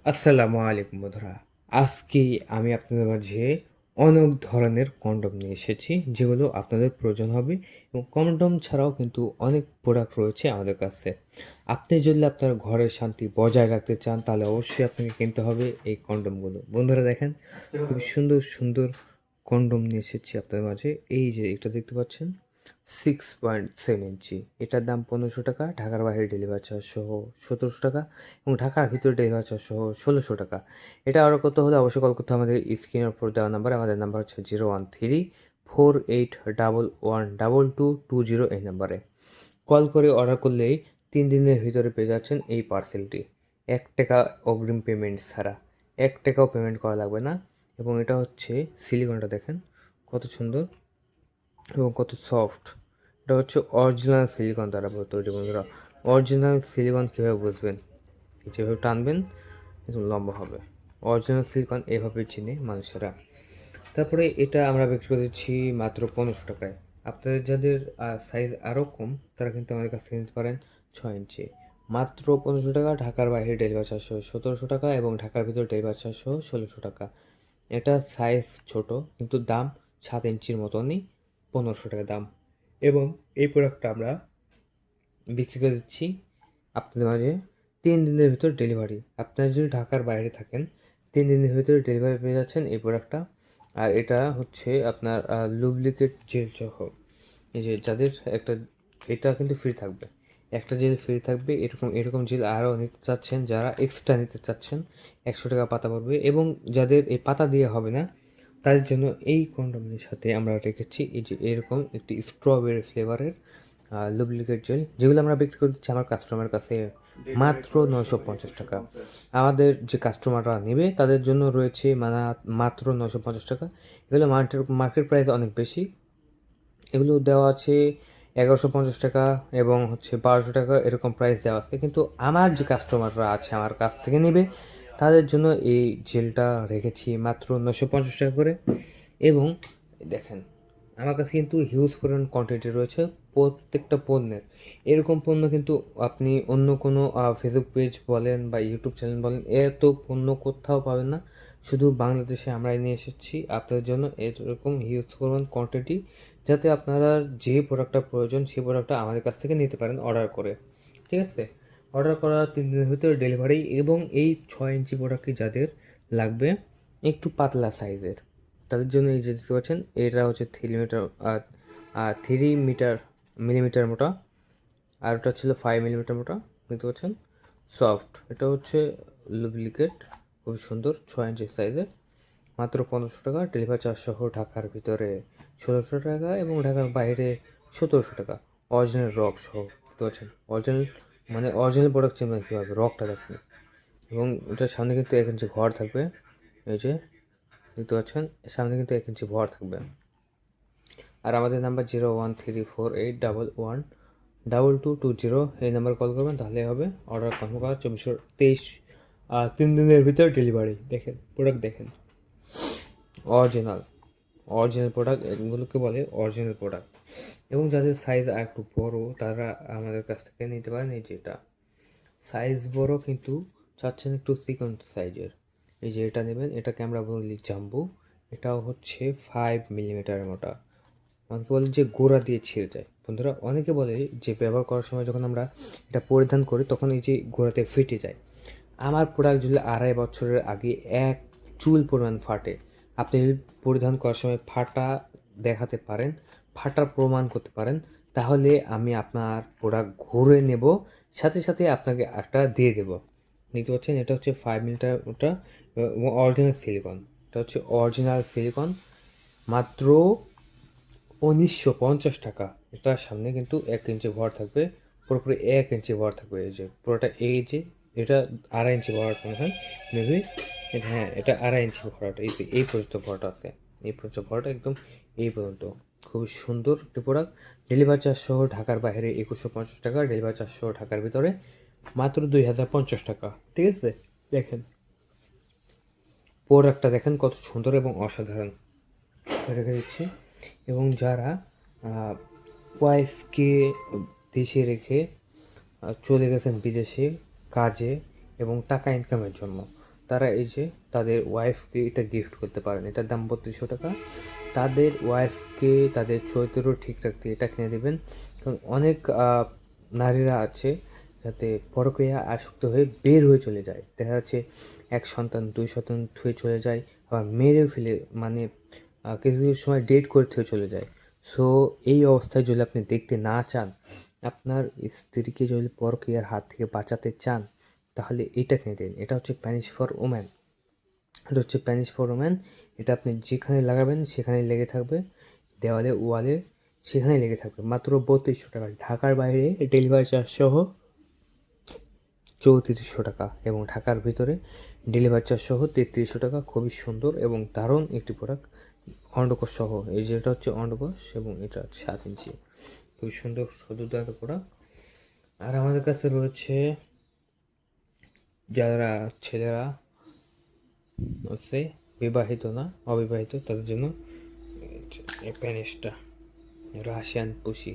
আসসালামু আলাইকুম বন্ধুরা। আজকে আমি আপনাদের মাঝে অনেক ধরনের কন্ডম নিয়ে এসেছি, যেগুলো আপনাদের প্রয়োজন হবে এবং কন্ডম ছাড়াও কিন্তু অনেক প্রোডাক্ট রয়েছে আমাদের কাছে। আপনি যদি আপনার ঘরের শান্তি বজায় রাখতে চান, তাহলে অবশ্যই আপনাকে কিনতে হবে এই কন্ডমগুলো। বন্ধুরা দেখেন, খুবই সুন্দর, সুন্দর কন্ডম নিয়ে এসেছি আপনাদের মাঝে। এই যে এটা দেখতে পাচ্ছেন 6.7 ইঞ্চি, এটার দাম 1500 টাকা, ঢাকার বাইরে ডেলিভারি চার্জ সহ 1700 টাকা এবং ঢাকার ভিতরে ডেলিভারি চার্জ সহ 1600 টাকা। এটা অর্ডার করতে হলে অবশ্যই কল করতে হবে আমাদের স্ক্রিনের উপর দেওয়া নাম্বার। আমাদের নাম্বার হচ্ছে 01348112220। এই নাম্বারে কল করে অর্ডার করলেই 3 দিনের ভিতরে পেয়ে যাচ্ছেন এই পার্সেলটি, 1 টাকা অগ্রিম পেমেন্ট ছাড়া। 1 টাকাও পেমেন্ট করা লাগবে না। এবং এটা হচ্ছে সিলিকনটা দেখেন কত সুন্দর এবং কত সফট। এটা হচ্ছে অরিজিনাল সিলিকন দ্বারা তৈরি। বন্ধুরা, অরিজিনাল সিলিকন কীভাবে বুঝবেন? যেভাবে টানবেন একদম লম্বা হবে। অরিজিনাল সিলিকন এভাবে চিনে মানুষেরা। তারপরে এটা আমরা বিক্রি করে দিচ্ছি মাত্র 1500 টাকায়। আপনাদের যাদের সাইজ আরও কম, তারা কিন্তু আমাদের কাছ থেকে নিতে পারেন 6 ইঞ্চি, মাত্র 1500 টাকা। ঢাকার বাইরে ডেলিভারি চার্জ সহ 1700 টাকা এবং ঢাকার ভিতরে ডেলিভারি চার্জ সহ 1600 টাকা। এটা সাইজ ছোট, কিন্তু দাম 7 ইঞ্চির মতনই, 1500 টাকা দাম। এবং এই প্রোডাক্টটা আমরা বিক্রি করে দিচ্ছি আপনাদের মাঝে 3 দিনের ভিতর ডেলিভারি। আপনারা যদি ঢাকার বাইরে থাকেন, 3 দিনের ভিতরে ডেলিভারি পেয়ে যাচ্ছেন এই প্রোডাক্টটা। আর এটা হচ্ছে আপনার লুব্রিকেট জেল সহ। এই যে যাদের একটা, এটা কিন্তু ফ্রি থাকবে, একটা জেল ফ্রি থাকবে। এরকম এরকম জেল আরও নিতে চাচ্ছেন, যারা এক্সট্রা নিতে চাচ্ছেন, 100 টাকা পাতা পড়বে। এবং যাদের এই পাতা দিয়ে হবে না, তাদের জন্য এই কন্ডোমের সাথে আমরা রেখেছি এই যে এরকম একটি স্ট্রবেরি ফ্লেভারের লুব্রিকেট জেল, যেগুলো আমরা বিক্রি করে দিচ্ছি আমার কাস্টমার কাছে মাত্র 950 টাকা। আমাদের যে কাস্টমাররা নেবে তাদের জন্য রয়েছে মানে মাত্র 950 টাকা। এগুলো মার্কেট প্রাইস অনেক বেশি। এগুলো দেওয়া আছে 1150 টাকা এবং হচ্ছে 1200 টাকা, এরকম প্রাইস দেওয়া আছে। কিন্তু আমার যে কাস্টমাররা আছে আমার কাছ থেকে নেবে, তাদের জন্য এই জেলটা রেখেছি মাত্র 950 টাকা করে। এবং দেখেন, আমার কাছে কিন্তু হিউজ পরিমাণ কোয়ান্টিটি রয়েছে প্রত্যেকটা পণ্যের। এরকম পণ্য কিন্তু আপনি অন্য কোনো ফেসবুক পেজ বলেন বা ইউটিউব চ্যানেল বলেন, এত পণ্য কোথাও পাবেন না। শুধু বাংলাদেশে আমরাই নিয়ে এসেছি আপনাদের জন্য এরকম হিউজ পরিমাণ কোয়ান্টিটি, যাতে আপনারা যে প্রোডাক্টটা প্রয়োজন সেই প্রোডাক্টটা আমাদের কাছ থেকে নিতে পারেন অর্ডার করে। ঠিক আছে? অর্ডার করার 3 দিনের ভিতরে ডেলিভারি। এবং এই 6 ইঞ্চি প্রোডাক্টটি যাদের লাগবে একটু পাতলা সাইজের, তাদের জন্য এই যে দেখতে পাচ্ছেন, এটা হচ্ছে 3 মিটার মোটা, আর ওটা ছিল 5 মিলিমিটার মোটা। দেখতে পাচ্ছেন সফট। এটা হচ্ছে লুব্রিকেট, খুব সুন্দর, 6 ইঞ্চি সাইজের, মাত্র 1500 টাকা। ডেলিভারি চার্জ সহ ঢাকার ভিতরে 1600 টাকা এবং ঢাকার বাইরে 1700 টাকা। অরিজিনাল রক সহ দেখতে পাচ্ছেন। অরিজিনাল মানে অরিজিনাল প্রোডাক্ট চেন কীভাবে রকটা দেখুন। এবং এটার সামনে কিন্তু 1 ইঞ্চি ভর থাকবে। এই যে দেখতে পাচ্ছেন, সামনে কিন্তু 1 ইঞ্চি ভর থাকবে। আর আমাদের নাম্বার 01348112220, এই নাম্বার কল করবেন, তাহলে হবে। অর্ডার কনফার্ম করা 2423, 3 দিনের ভিতর ডেলিভারি। দেখেন প্রোডাক্ট দেখেন, অরিজিনাল অরিজিনাল প্রোডাক্ট, এগুলোকে বলে অরিজিনাল প্রোডাক্ট। এবং যাদের সাইজ আর একটু বড়, তারা আমাদের কাছ থেকে নিতে পারেন। এই যে এটা সাইজ বড় কিন্তু চাচ্ছেন একটু চিকন সাইজের, এই যে এটা নেবেন। এটাকে আমরা বলি জাম্বো। এটাও হচ্ছে 5 মিলিমিটারের মোটা। অনেকে বলে যে গোড়া দিয়ে ছিঁড়ে যায়। বন্ধুরা, অনেকে বলে যে ব্যবহার করার সময় যখন আমরা এটা পরিধান করি, তখন এই যে গোড়াতে ফেটে যায়। আমার প্রোডাক্ট যদি 2.5 বছরের আগে এক চুল পরিমাণ ফাটে, আপনি যদি পরিধান করার সময় ফাটা দেখাতে পারেন, ফাটার প্রমাণ করতে পারেন, তাহলে আমি আপনার প্রোডাক্ট ঘুরে নেব, সাথে সাথে আপনাকে একটা দিয়ে দেব। দেখতে পাচ্ছেন, এটা হচ্ছে 5 মিলিমিটার ওটা অরিজিনাল সিলিকন। এটা হচ্ছে অরিজিনাল সিলিকন, মাত্র 1950 টাকা। এটার সামনে কিন্তু 1 ইঞ্চি ভর থাকবে, পুরোপুরি 1 ইঞ্চি ভর থাকবে। এই যে পুরোটা, এই যে এটা 2.5 ইঞ্চি ভর মনে হয় মেবি। হ্যাঁ, এটা 2.5 ইঞ্চি ভরাটা, এই পর্যন্ত ভরটা আছে, এই পর্যন্ত ভরটা একদম এই পর্যন্ত। খুবই সুন্দর একটি প্রোডাক্ট। ডেলিভারি চার্জ সহ ঢাকার বাইরে 2150 টাকা, ডেলিভারি চার্জ সহ ঢাকার ভিতরে মাত্র 2050 টাকা। ঠিক আছে? দেখেন প্রোডাক্টটা, দেখেন কত সুন্দর এবং অসাধারণ। রেখে দিচ্ছি। এবং যারা ওয়াইফকে দেশে রেখে চলে গেছেন বিদেশে কাজে এবং টাকা ইনকামের জন্য, তারা এই যে তাদের ওয়াইফকে এটা গিফট করতে পারেন। এটার দাম 3200 টাকা। তাদের ওয়াইফকে তাদের চরিত্র ঠিক রাখতে এটা কিনে দেবেন। কারণ অনেক নারীরা আছে যাতে পরকীয়া আসক্ত হয়ে বের হয়ে চলে যায়। দেখা যাচ্ছে 1 সন্তান 2 সন্তান থুয়ে চলে যায়, আবার মেরেও ফেলে, মানে কিছু কিছু সময় ডেট করে থুয়ে চলে যায়। সো এই অবস্থায় যদি আপনি দেখতে না চান, আপনার স্ত্রীকে যদি পরকীয়ার হাত থেকে বাঁচাতে চান, তাহলে এটা কিনে দিন। এটা হচ্ছে প্যানিশ ফর ওম্যান। এটা হচ্ছে প্যানিশ ফর ওম্যান। এটা আপনি যেখানে লাগাবেন সেখানেই লেগে থাকবে, দেওয়ালে ওয়ালে সেখানেই লেগে থাকবে। মাত্র 3200 টাকা। ঢাকার বাইরে ডেলিভারি চার্জ সহ 3400 টাকা এবং ঢাকার ভিতরে ডেলিভারি চার্জ সহ 3300 টাকা। খুবই সুন্দর এবং দারুণ একটি প্রোডাক্ট, অন্ডকোষ সহ। এই যে এটা হচ্ছে অন্ডকোষ এবং এটা 7 ইঞ্চি, খুবই সুন্দর দুর্দান্ত প্রোডাক্ট। আর আমাদের কাছে রয়েছে যারা ছেলেরা হচ্ছে বিবাহিত না, অবিবাহিত, তাদের জন্য এই প্যানিসটা রাশিয়ান পুষি।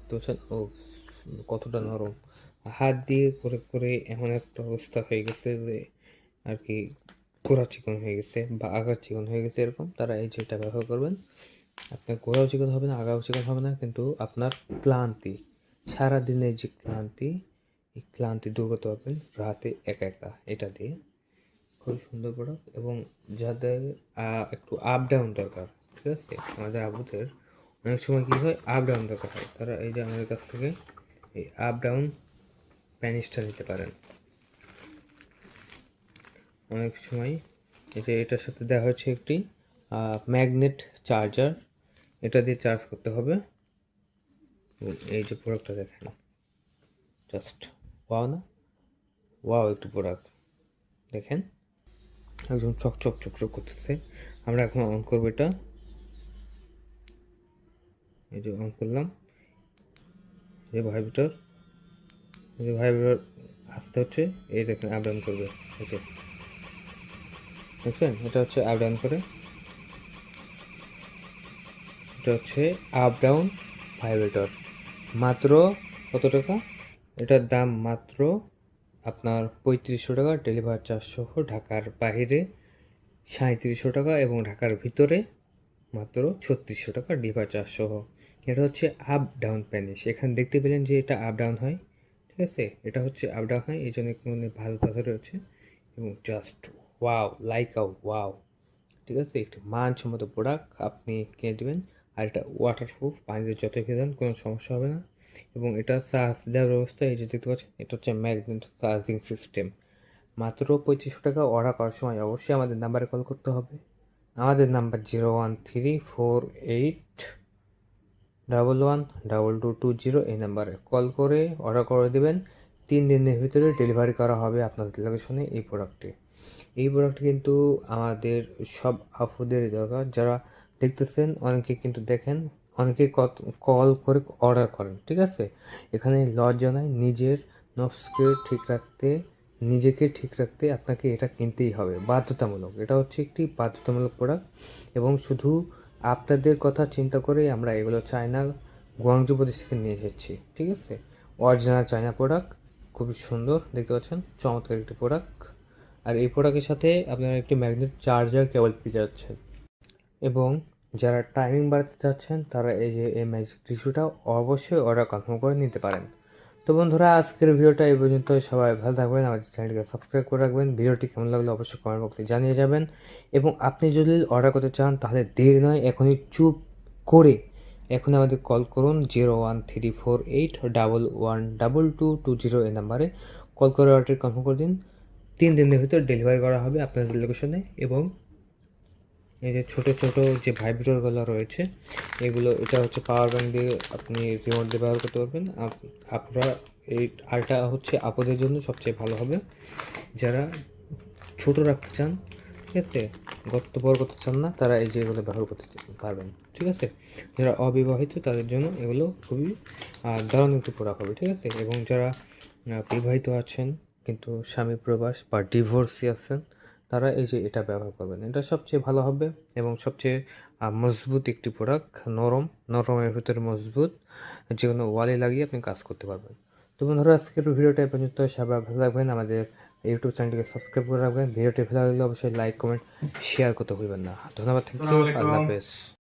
তো ও কতটা নরম, হাত দিয়ে করে করে এমন একটা অবস্থা হয়ে গেছে যে আর কি গোড়া চিকন হয়ে গেছে বা আগা চিকন হয়ে গেছে, এরকম তারা এই যেটা ব্যবহার করবেন। আপনার গোড়াও চিকন হবে না, আগাও চিকন হবে না, কিন্তু আপনার ক্লান্তি, সারাদিনের যে ক্লান্তি, এই ক্লান্তি দূর করতে পারবেন রাতে একা একা এটা দিয়ে। খুব সুন্দর প্রোডাক্ট। এবং যাদের একটু আপ ডাউন দরকার, ঠিক আছে, আমাদের আবুদের অনেক সময় কী হয়, আপ ডাউন দরকার হয়, তারা এই যে আমাদের কাছ থেকে এই আপ ডাউন প্যানিসটা নিতে পারেন। অনেক সময় এটার সাথে দেওয়া হচ্ছে একটি ম্যাগনেট চার্জার, এটা দিয়ে চার্জ করতে হবে। এই যে প্রোডাক্টটা দেখেন, জাস্ট ওয়াও না, ওয়াও একটু প্রোডাক্ট দেখেন, একদম চকচক চকচক করতেছে। আমরা এখন অন করবো এটা, এই যে অন করলাম, এই যে ভাইব্রেটর, এই যে ভাইব্রেটর আসতে হচ্ছে, এই দেখেন আপ ডাউন করবে, এই যে দেখছেন, এটা হচ্ছে আপ ডাউন করে, এটা হচ্ছে আপ ডাউন ভাইব্রেটর। মাত্র কত টাকা? এটার দাম মাত্র আপনার 3500 টাকা ডেলিভারি চার্জ সহ। ঢাকার বাইরে 3700 টাকা এবং ঢাকার ভিতরে মাত্র 3600 টাকা ডেলিভারি চার্জ সহ। এটা হচ্ছে আপ ডাউন প্যানিস। এখানে দেখতে পেলেন যে এটা আপ ডাউন হয়, ঠিক আছে, এটা হচ্ছে আপ ডাউন হয়, এই জন্য কোনো ভালো পাথর রয়েছে এবং জাস্ট ওয়াও, লাইক আ ওয়াও, ঠিক আছে, একটি মানসম্মত প্রোডাক্ট আপনি কিনে দেবেন। আর এটা ওয়াটারপ্রুফ, পানিতে যতই ভেজান কোনো সমস্যা হবে না। এবং এটা চার্জ দেওয়ার ব্যবস্থা এই যে দেখতে পাচ্ছেন, এটা হচ্ছে ম্যাগনেট চার্জিং সিস্টেম। মাত্র 2500 টাকা। অর্ডার করার সময় অবশ্যই আমাদের নাম্বারে কল করতে হবে। আমাদের নাম্বার 01348112220। এই নাম্বারে কল করে অর্ডার করে দেবেন। 3 দিনের ভিতরে ডেলিভারি করা হবে আপনাদের লোকেশনে এই প্রোডাক্টটি। এই প্রোডাক্টটি কিন্তু আমাদের সব আপুদেরই দরকার, যারা দেখতেছেন। অনেকে কিন্তু দেখেন, অনেকে কল করে অর্ডার করেন, ঠিক আছে। এখানে লজ্জা নাই, নিজের নফসকে ঠিক রাখতে, নিজেকে ঠিক রাখতে আপনাকে এটা কিনতেই হবে, বাধ্যতামূলক। এটা হচ্ছে একটি বাধ্যতামূলক প্রোডাক্ট এবং শুধু আপনাদের কথা চিন্তা করেই আমরা এগুলো চায়না গুয়াংজু প্রদেশ থেকে নিয়ে এসেছি, ঠিক আছে। অরিজিনাল চায়না প্রোডাক্ট, খুবই সুন্দর, দেখতে পাচ্ছেন, চমৎকার একটি প্রোডাক্ট। আর এই প্রোডাক্টের সাথে আপনারা একটি ম্যাগনেট চার্জার কেবল পেয়ে যাচ্ছেন। এবং যারা টাইমিং বাড়াতে চাচ্ছেন, তারা এই যে এই ম্যাজিক টিস্যুটা অবশ্যই অর্ডার কনফার্ম করে নিতে পারেন। তো বন্ধুরা, আজকের ভিডিওটা এই পর্যন্ত। সবাই ভালো থাকবেন, আমাদের চ্যানেলটিকে সাবস্ক্রাইব করে রাখবেন। ভিডিওটি কেমন লাগলো অবশ্যই কমেন্ট বক্সে জানিয়ে যাবেন। এবং আপনি যদি অর্ডার করতে চান, তাহলে দেরি নয়, এখনই চুপ করে এখনই আমাদের কল করুন 01348112220 এই নাম্বারে কল করে অর্ডারটি কনফার্ম করে দিন। 3 দিনের ভিতর ডেলিভারি করা হবে আপনাদের লোকেশনে। এবং এই যে ছোটো ছোটো যে ভাইব্রেটরগুলো রয়েছে, এগুলো, এটা হচ্ছে পাওয়ার ব্যাঙ্ক দিয়ে আপনি রিমোট দিয়ে ব্যবহার করতে পারবেন। আপনারা এই আরটা হচ্ছে আপনাদের জন্য সবচেয়ে ভালো হবে, যারা ছোট রাখতে চান, ঠিক আছে, গর্ত বড় করতে চান না, তারা এই যে এগুলো ব্যবহার করতে পারবেন, ঠিক আছে। যারা অবিবাহিত তাদের জন্য এগুলো খুবই দারুণ একটু প্রোডাক্ট হবে, ঠিক আছে। এবং যারা বিবাহিত আছেন কিন্তু স্বামী প্রবাস বা ডিভোর্সি আছেন, তারা এই যে এটা ব্যবহার করবেন, এটা সবচেয়ে ভালো হবে এবং সবচেয়ে মজবুত একটি প্রোডাক্ট, নরমের ভিতরে মজবুত, যে কোনো ওয়ালে লাগিয়ে আপনি কাজ করতে পারবেন। তো বন্ধুরা, আজকের ভিডিওটা এই পর্যন্ত। সবাই ভালো থাকবেন, আমাদের ইউটিউব চ্যানেলটিকে সাবস্ক্রাইব করে রাখবেন। ভিডিওটি ভালো লাগলে অবশ্যই লাইক কমেন্ট শেয়ার করতে ভুলবেন না। ধন্যবাদ, থ্যাংক ইউ, আসসালামু আল্লাহ আলাইকুম। হাফেজ।